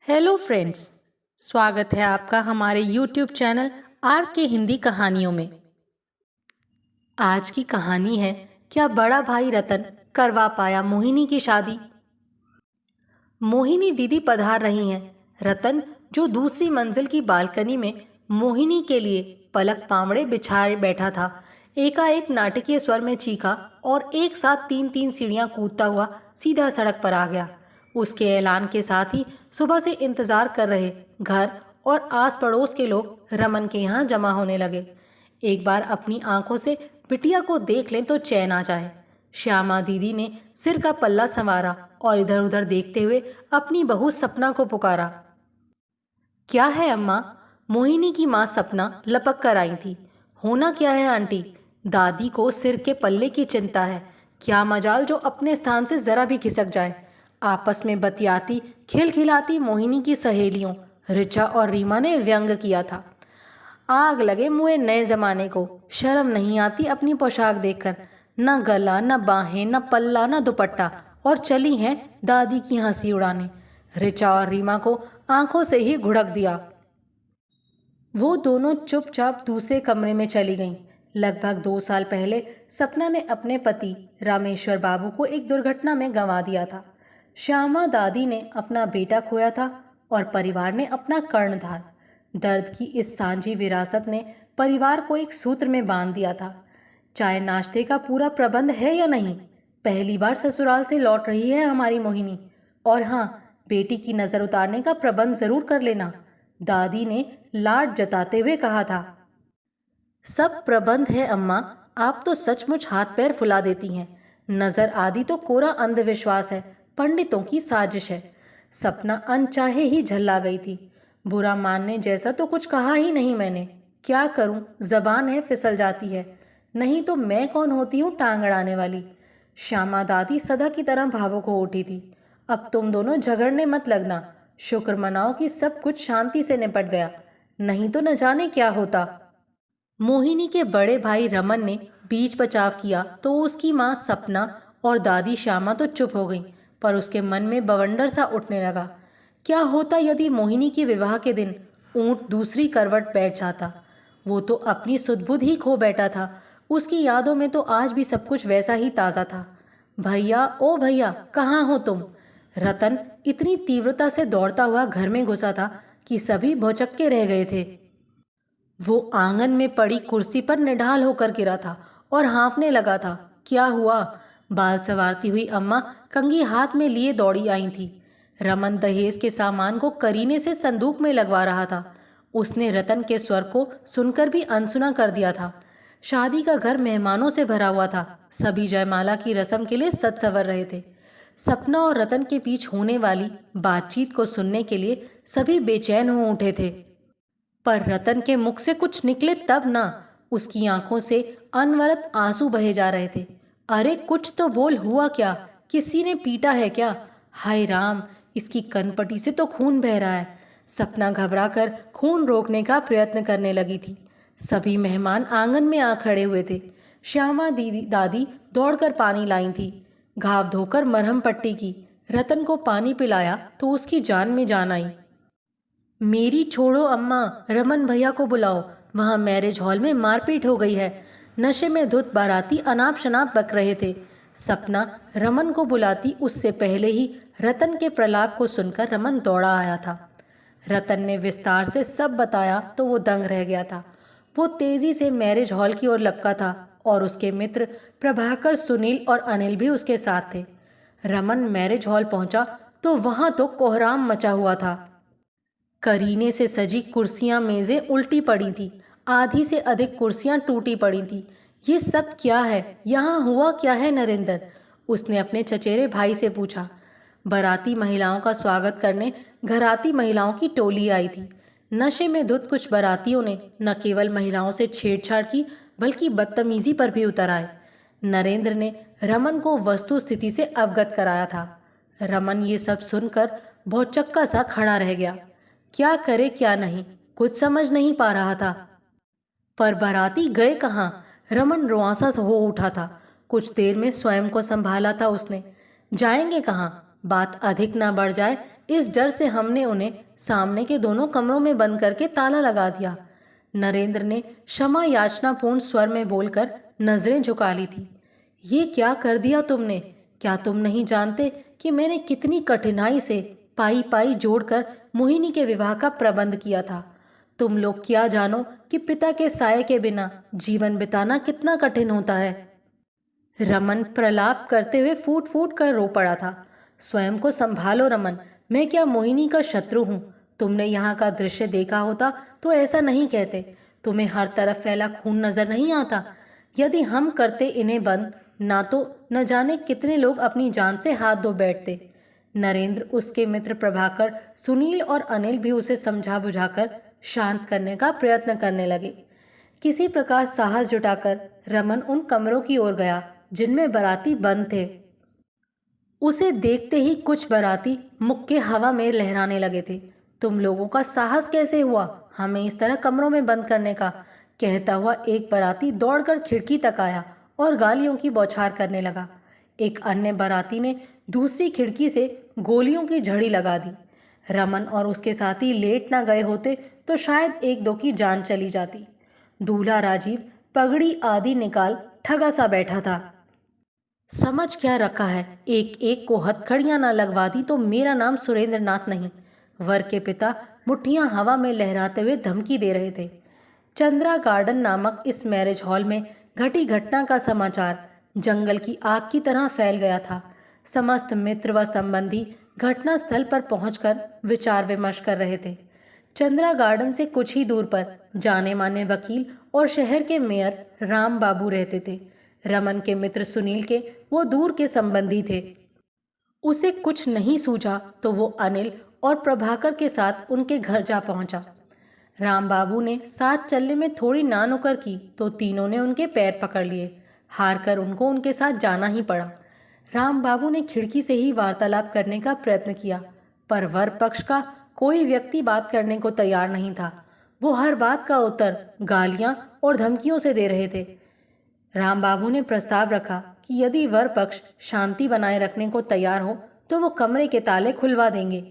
Hello friends. स्वागत है आपका हमारे यूट्यूब चैनल आर के हिंदी कहानियों में। आज की कहानी है, क्या बड़ा भाई रतन करवा पाया मोहिनी की शादी। मोहिनी दीदी पधार रही हैं। रतन, जो दूसरी मंजिल की बालकनी में मोहिनी के लिए पलक पावड़े बिछाए बैठा था, एकाएक नाटकीय स्वर में चीखा और एक साथ तीन तीन सीढ़ियां कूदता हुआ सीधा सड़क पर आ गया। उसके ऐलान के साथ ही सुबह से इंतजार कर रहे घर और आस पड़ोस के लोग रमन के यहाँ जमा होने लगे। एक बार अपनी आंखों से बिटिया को देख लें तो चैन आ जाए। श्यामा दीदी ने सिर का पल्ला संवारा और इधर उधर देखते हुए अपनी बहू सपना को पुकारा। क्या है अम्मा? मोहिनी की माँ सपना लपक कर आई थी। होना क्या है आंटी? दादी को सिर के पल्ले की चिंता है। क्या मजाल जो अपने स्थान से जरा भी खिसक जाए। आपस में बतियाती खिलखिलाती मोहिनी की सहेलियों ऋचा और रीमा ने व्यंग किया था। आग लगे मुए नए जमाने को, शर्म नहीं आती अपनी पोशाक देखकर। न गला, न बाहें, न पल्ला, न दुपट्टा, और चली हैं दादी की हंसी उड़ाने। ऋचा और रीमा को आंखों से ही घुड़क दिया। वो दोनों चुपचाप दूसरे कमरे में चली गईं। लगभग 2 साल पहले सपना ने अपने पति रामेश्वर बाबू को एक दुर्घटना में गंवा दिया था। श्यामा दादी ने अपना बेटा खोया था और परिवार ने अपना कर्णधार। दर्द की इस सांझी विरासत ने परिवार को एक सूत्र में बांध दिया था। चाय नाश्ते का पूरा प्रबंध है या नहीं? पहली बार ससुराल से लौट रही है हमारी मोहिनी, और हाँ, बेटी की नज़र उतारने का प्रबंध जरूर कर लेना, दादी ने लाड जताते हुए कहा था। सब प्रबंध है अम्मा, आप तो सचमुच हाथ पैर फुला देती हैं। नजर आदि तो कोरा अंधविश्वास है, पंडितों की साजिश है। सपना अनचाहे ही झल्ला गई थी। बुरा मानने जैसा तो कुछ कहा ही नहीं मैंने। क्या करूं, जबान है फिसल जाती है। नहीं तो मैं कौन होती हूँ टांग अड़ाने वाली। श्यामा दादी सदा की तरह भावुक हो उठी थी। अब तुम दोनों झगड़ने मत लगना। शुक्र मनाओ कि सब कुछ शांति से निपट गया, नहीं तो न जाने क्या होता। मोहिनी के बड़े भाई रमन ने बीच बचाव किया तो उसकी माँ सपना और दादी श्यामा तो चुप हो गई, पर उसके मन में बवंडर सा उठने लगा। क्या होता यदि मोहिनी के विवाह के दिन ऊंट दूसरी करवट बैठ जाता? वो तो अपनी सुध-बुध ही खो बैठा था। उसकी यादों में तो आज भी सब कुछ वैसा ही ताज़ा था। भैया, ओ भैया, कहाँ हो तुम? रतन इतनी तीव्रता से दौड़ता हुआ घर में घुसा था कि सभी भौचक्के रह गए थे। वो आंगन में पड़ी कुर्सी पर निढाल होकर गिरा था और हाँफने लगा था। क्या हुआ? बाल संवारती हुई अम्मा कंघी हाथ में लिए दौड़ी आई थी। रमन दहेज के सामान को करीने से संदूक में लगवा रहा था। उसने रतन के स्वर को सुनकर भी अनसुना कर दिया था। शादी का घर मेहमानों से भरा हुआ था। सभी जयमाला की रस्म के लिए सज संवर रहे थे। सपना और रतन के बीच होने वाली बातचीत को सुनने के लिए सभी बेचैन हो उठे थे, पर रतन के मुख से कुछ निकले तब ना। उसकी आंखों से अनवरत आंसू बहे जा रहे थे। अरे कुछ तो बोल, हुआ क्या? किसी ने पीटा है क्या? हाय राम, इसकी कनपटी से तो खून बह रहा है। सपना घबराकर खून रोकने का प्रयत्न करने लगी थी। सभी मेहमान आंगन में आ खड़े हुए थे। श्यामा दीदी दादी दौड़कर पानी लाई थी। घाव धोकर मरहम पट्टी की। रतन को पानी पिलाया तो उसकी जान में जान आई। मेरी छोड़ो अम्मा, रमन भैया को बुलाओ, वहाँ मैरिज हॉल में मारपीट हो गई है। नशे में धुत बाराती अनाप शनाप बक रहे थे। सपना रमन को बुलाती उससे पहले ही रतन के प्रलाप को सुनकर रमन दौड़ा आया था। रतन ने विस्तार से सब बताया तो वो दंग रह गया था। वो तेजी से मैरिज हॉल की ओर लपका था और उसके मित्र प्रभाकर, सुनील और अनिल भी उसके साथ थे। रमन मैरिज हॉल पहुंचा तो वहां तो कोहराम मचा हुआ था। करीने से सजी कुर्सियां मेजें उल्टी पड़ी थी। आधी से अधिक कुर्सियां टूटी पड़ी थी। ये सब क्या है? यहाँ हुआ क्या है नरेंद्र? उसने अपने चचेरे भाई से पूछा। बाराती महिलाओं का स्वागत करने घराती महिलाओं की टोली आई थी। नशे में धुत कुछ बारातियों ने न केवल महिलाओं से छेड़छाड़ की, बल्कि बदतमीजी पर भी उतर आए। नरेंद्र ने रमन को वस्तु स्थिति से अवगत कराया था। रमन ये सब सुनकर भौचक्का सा खड़ा रह गया। क्या करे क्या नहीं, कुछ समझ नहीं पा रहा था। पर बाराती गए कहाँ? रमन रुआंसा हो उठा था। कुछ देर में स्वयं को संभाला था उसने। जाएंगे कहाँ? बात अधिक ना बढ़ जाए इस डर से हमने उन्हें सामने के दोनों कमरों में बंद करके ताला लगा दिया। नरेंद्र ने क्षमा याचनापूर्ण स्वर में बोलकर नजरें झुका ली थी। ये क्या कर दिया तुमने? क्या तुम नहीं जानते कि मैंने कितनी कठिनाई से पाई पाई जोड़कर मोहिनी के विवाह का प्रबंध किया था? तुम लोग क्या जानो कि पिता के साये के बिना जीवन बिताना कितना कठिन होता है। रमन प्रलाप करते हुए फूट फूट कर रो पड़ा था। स्वयं को संभालो रमन, मैं क्या मोहिनी का शत्रु हूँ? तुमने यहाँ का दृश्य देखा होता तो ऐसा नहीं कहते। तुम्हें हर तरफ फैला खून नजर नहीं आता? यदि हम करते इन्हें बंद, ना तो न जाने कितने लोग अपनी जान से हाथ धो बैठते। नरेंद्र, उसके मित्र प्रभाकर, सुनील और अनिल भी उसे समझा बुझाकर शांत करने का प्रयत्न करने लगे। किसी प्रकार साहस जुटाकर रमन उन कमरों की ओर गया जिनमें बाराती बंद थे। उसे देखते ही कुछ बाराती मुक्के हवा में लहराने लगे थे। तुम लोगों का साहस कैसे हुआ हमें इस तरह कमरों में बंद करने का? कहता हुआ एक बाराती दौड़कर खिड़की तक आया और गालियों की बौछार करने लगा। एक अन्य बाराती ने दूसरी खिड़की से गोलियों की झड़ी लगा दी। रमन और उसके साथी लेट ना गए होते तो शायद एक दो की जान चली जाती। दूल्हा राजीव पगड़ी आदि निकाल ठगा सा बैठा था। समझ क्या रखा है, एक एक को हथकड़ियां ना लगवा दी तो मेरा नाम सुरेंद्र नाथ नहीं। वर के पिता मुट्ठियां हवा में लहराते हुए धमकी दे रहे थे। चंद्रा गार्डन नामक इस मैरिज हॉल में घटी घटना का समाचार जंगल की आग की तरह फैल गया था। समस्त मित्र व संबंधी घटना स्थल पर पहुंचकर विचार विमर्श कर रहे थे। चंद्रा गार्डन से कुछ ही दूर पर जाने माने वकील और शहर के मेयर राम बाबू रहते थे। रमन के मित्र सुनील के वो दूर के संबंधी थे। उसे कुछ नहीं सूझा तो वो अनिल और प्रभाकर के साथ उनके घर जा पहुंचा। राम बाबू ने साथ चलने में थोड़ी नानुकर की तो तीनों ने उनके पैर पकड़ लिए। हार कर उनको उनके साथ जाना ही पड़ा। राम बाबू ने खिड़की से ही वार्तालाप करने का प्रयत्न किया, पर वर पक्ष का कोई व्यक्ति बात करने को तैयार नहीं था। वो हर बात का उत्तर गालियां और धमकियों से दे रहे थे। राम बाबू ने प्रस्ताव रखा कि यदि वर पक्ष शांति बनाए रखने को तैयार हो तो वो कमरे के ताले खुलवा देंगे,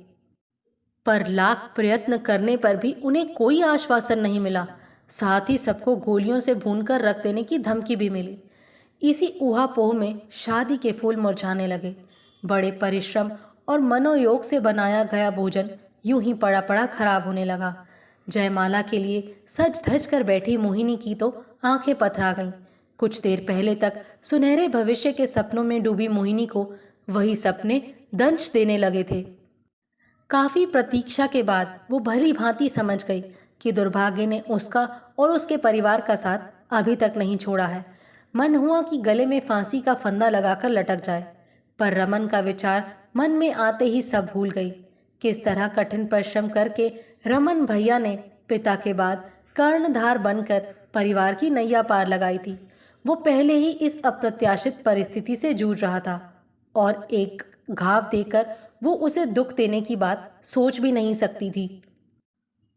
पर लाख प्रयत्न करने पर भी उन्हें कोई आश्वासन नहीं मिला। साथ ही सबको गोलियों से भूनकर रख देने की धमकी भी मिली। इसी ऊहापोह में शादी के फूल मुरझाने लगे। बड़े परिश्रम और मनोयोग से बनाया गया भोजन यूं ही पड़ा पड़ा खराब होने लगा। जयमाला के लिए सज धज कर बैठी मोहिनी की तो आंखें पथरा गईं। कुछ देर पहले तक सुनहरे भविष्य के सपनों में डूबी मोहिनी को वही सपने दंश देने लगे थे। काफी प्रतीक्षा के बाद वो भली भांति समझ गई कि दुर्भाग्य ने उसका और उसके परिवार का साथ अभी तक नहीं छोड़ा है। मन हुआ कि गले में फांसी का फंदा लगाकर लटक जाए, पर रमन का विचार मन में आते ही सब भूल गई। किस तरह कठिन परिश्रम करके रमन भैया ने पिता के बाद कर्णधार बनकर परिवार की नैया पार लगाई थी। वो पहले ही इस अप्रत्याशित परिस्थिति से जूझ रहा था और एक घाव देकर वो उसे दुख देने की बात सोच भी नहीं सकती थी।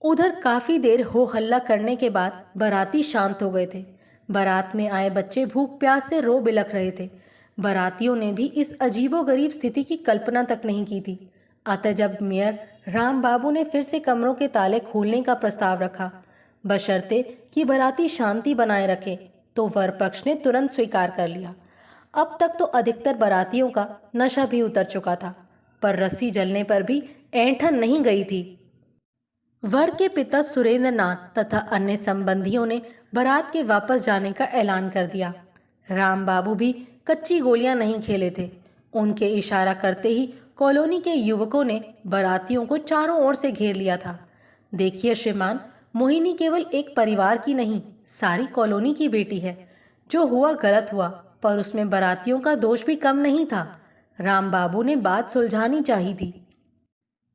उधर काफी देर हो हल्ला करने के बाद बाराती शांत हो गए थे। बारात में आए बच्चे भूख प्यास से रो बिलख रहे थे। बारातियों ने भी इस अजीबोगरीब स्थिति की कल्पना तक नहीं की थी। अतः जब मेयर राम बाबू ने फिर से कमरों के ताले खोलने का प्रस्ताव रखा, बशर्ते कि बाराती शांति बनाए रखे, तो वर पक्ष ने तुरंत स्वीकार कर लिया। अब तक तो अधिकतर बारातियों का नशा भी उतर चुका था, पर रस्सी जलने पर भी ऐंठन नहीं गई थी। वर के पिता सुरेंद्र नाथ तथा अन्य संबंधियों ने बारात के वापस जाने का ऐलान कर दिया। राम बाबू भी कच्ची गोलियां नहीं खेले थे। उनके इशारा करते ही कॉलोनी के युवकों ने बारातियों को चारों ओर से घेर लिया था। देखिए श्रीमान, मोहिनी केवल एक परिवार की नहीं, सारी कॉलोनी की बेटी है। जो हुआ गलत हुआ, पर उसमें बारातियों का दोष भी कम नहीं था। राम बाबू ने बात सुलझानी चाहिए थी।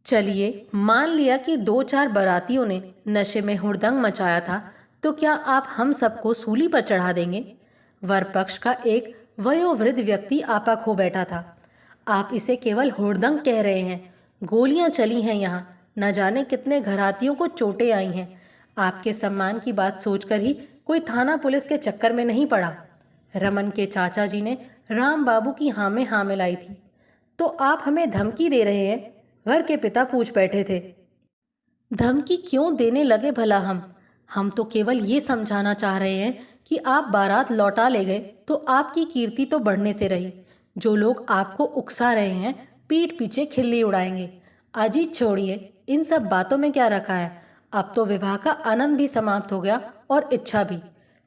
चलिए, मान लिया कि 2-4 बारातियों ने नशे में हुड़दंग मचाया था, तो क्या आप हम सबको सूली पर चढ़ा देंगे? वर पक्ष का एक वयोवृद्ध व्यक्ति आपा खो बैठा था। आप इसे केवल हुड़दंग कह रहे हैं। गोलियां चली हैं यहाँ, न जाने कितने घरातियों को चोटें आई हैं। आपके सम्मान की बात सोचकर ही कोई थाना पुलिस के चक्कर में नहीं पड़ा। रमन के चाचा जी ने राम बाबू की हाँ में हाँ मिलाई थी। तो आप हमें धमकी दे रहे हैं? वर के पिता पूछ बैठे थे। धमकी क्यों देने लगे भला? हम तो केवल ये समझाना चाह रहे हैं कि आप बारात लौटा ले गए तो आपकी कीर्ति तो बढ़ने से रही। जो लोग आपको उकसा रहे हैं पीठ पीछे खिल्ली उड़ाएंगे। अजीत छोड़िए, इन सब बातों में क्या रखा है। अब तो विवाह का आनंद भी समाप्त हो गया और इच्छा भी।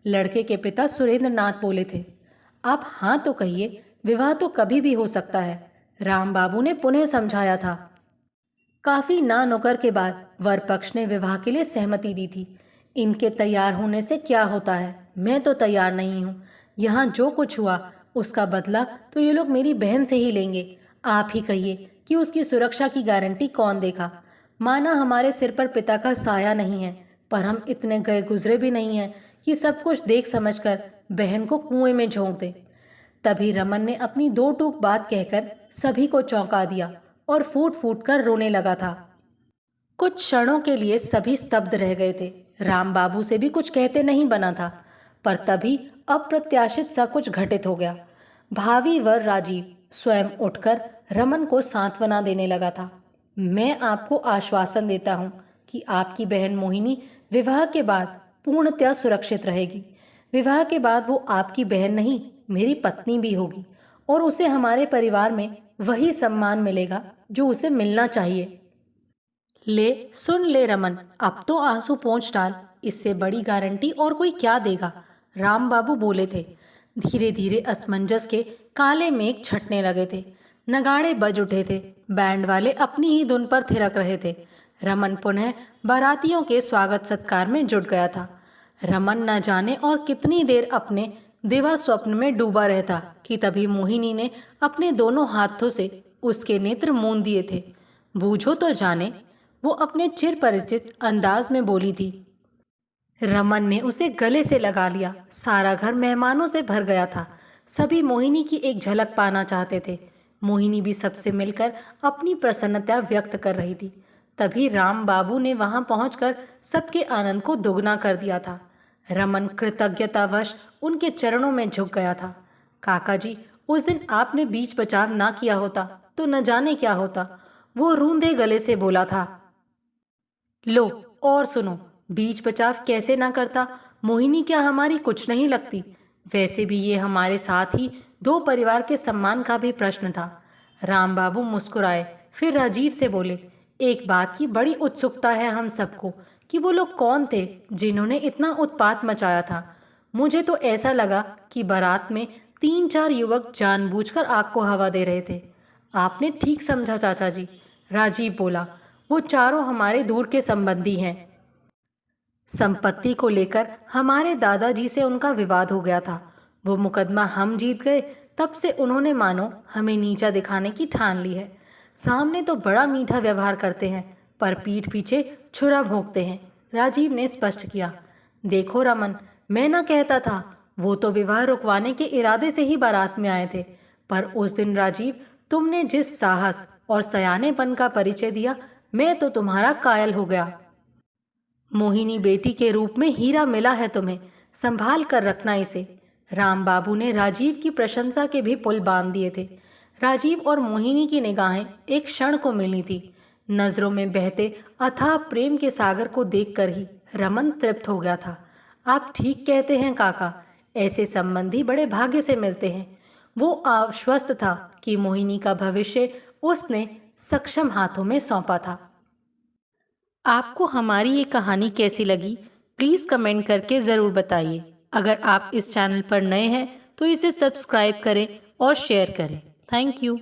लड़के के पिता सुरेंद्र नाथ बोले थे। आप हाँ तो कहिए, विवाह तो कभी भी हो सकता है, राम बाबू ने पुनः समझाया था। काफी ना नुकर के बाद वर पक्ष ने विवाह के लिए सहमति दी थी। इनके तैयार होने से क्या होता है, मैं तो तैयार नहीं हूँ। यहाँ जो कुछ हुआ उसका बदला तो ये लोग मेरी बहन से ही लेंगे। आप ही कहिए कि उसकी सुरक्षा की गारंटी कौन देगा। माना हमारे सिर पर पिता का साया नहीं है, पर हम इतने गए गुजरे भी नहीं हैं कि सब कुछ देख समझकर बहन को कुएं में झोंक दे। तभी रमन ने अपनी दो टूक बात कहकर सभी को चौंका दिया और फूट फूट कर रोने लगा था। कुछ क्षणों के लिए सभी स्तब्ध रह गए थे। राम बाबू से भी कुछ कहते नहीं बना था, पर तभी अप्रत्याशित सा कुछ घटित हो गया। भावी वर राजीव स्वयं उठकर रमन को सांत्वना देने लगा था। मैं आपको आश्वासन देता हूँ कि आपकी बहन मोहिनी विवाह के बाद पूर्णतया सुरक्षित रहेगी। विवाह के बाद वो आपकी बहन नहीं, मेरी पत्नी भी होगी और उसे हमारे परिवार में वही सम्मान मिलेगा जो उसे मिलना चाहिए। ले सुन ले रमन, अब तो आंसू पोंछ डाल। इससे बड़ी गारंटी और कोई क्या देगा? राम बाबू बोले थे। धीरे धीरे असमंजस के काले मेघ छटने लगे थे। नगाड़े बज उठे थे। बैंड वाले अपनी ही धुन पर थिरक रहे थे। रमन पुनः बारातियों के स्वागत सत्कार में जुट गया था। रमन न जाने और कितनी देर अपने दिवा स्वप्न में डूबा रहता कि तभी मोहिनी ने अपने दोनों हाथों से उसके नेत्र मूंद दिए थे। बूझो तो जाने, वो अपने चिर परिचित अंदाज में बोली थी। रमन ने उसे गले से लगा लिया। सारा घर मेहमानों से भर गया था। सभी मोहिनी की एक झलक पाना चाहते थे। मोहिनी भी सबसे मिलकर अपनी प्रसन्नता व्यक्त कर रही थी। तभी राम बाबू ने वहां पहुंचकर सबके आनंद को दोगुना कर दिया था। रमन कृतज्ञतावश उनके चरणों में झुक गया था। काका जी, उस दिन आपने बीच बचाव ना किया होता तो न जाने क्या होता, वो रूंधे गले से बोला था। लो और सुनो, बीच बचाव कैसे ना करता। मोहिनी क्या हमारी कुछ नहीं लगती? वैसे भी ये हमारे साथ ही दो परिवार के सम्मान का भी प्रश्न था। राम बाबू मुस्कुराए, फिर राजीव से बोले, एक बात की बड़ी उत्सुकता है हम सबको कि वो लोग कौन थे जिन्होंने इतना उत्पात मचाया था। मुझे तो ऐसा लगा कि बारात में 3-4 युवक जानबूझकर आग को हवा दे रहे थे। आपने ठीक समझा चाचा जी, राजीव बोला। वो चारों हमारे दूर के संबंधी हैं। संपत्ति को लेकर हमारे दादाजी से उनका विवाद हो गया था। वो मुकदमा हम जीत गए, तब से उन्होंने मानो हमें नीचा दिखाने की ठान ली है। सामने तो बड़ा मीठा व्यवहार करते हैं, पर पीठ पीछे छुरा भोंकते हैं, राजीव ने स्पष्ट किया। देखो रमन, मैं ना कहता था, वो तो विवाह रुकवाने के इरादे से ही बारात में आए थे। पर उस दिन राजीव, तुमने जिस साहस और सयानेपन का परिचय दिया, मैं तो तुम्हारा कायल हो गया। मोहिनी बेटी के रूप में हीरा मिला है तुम्हें, संभाल कर रखना इसे। राम बाबू ने राजीव की प्रशंसा के भी पुल बांध दिए थे। राजीव और मोहिनी की निगाहें एक क्षण को मिली थी। नजरों में बहते अथाह प्रेम के सागर को देखकर ही रमन तृप्त हो गया था। आप ठीक कहते हैं काका, ऐसे संबंधी बड़े भाग्य से मिलते हैं। वो आश्वस्त था कि मोहिनी का भविष्य उसने सक्षम हाथों में सौंपा था। आपको हमारी ये कहानी कैसी लगी, प्लीज़ कमेंट करके ज़रूर बताइए। अगर आप इस चैनल पर नए हैं तो इसे सब्सक्राइब करें और शेयर करें। Thank you.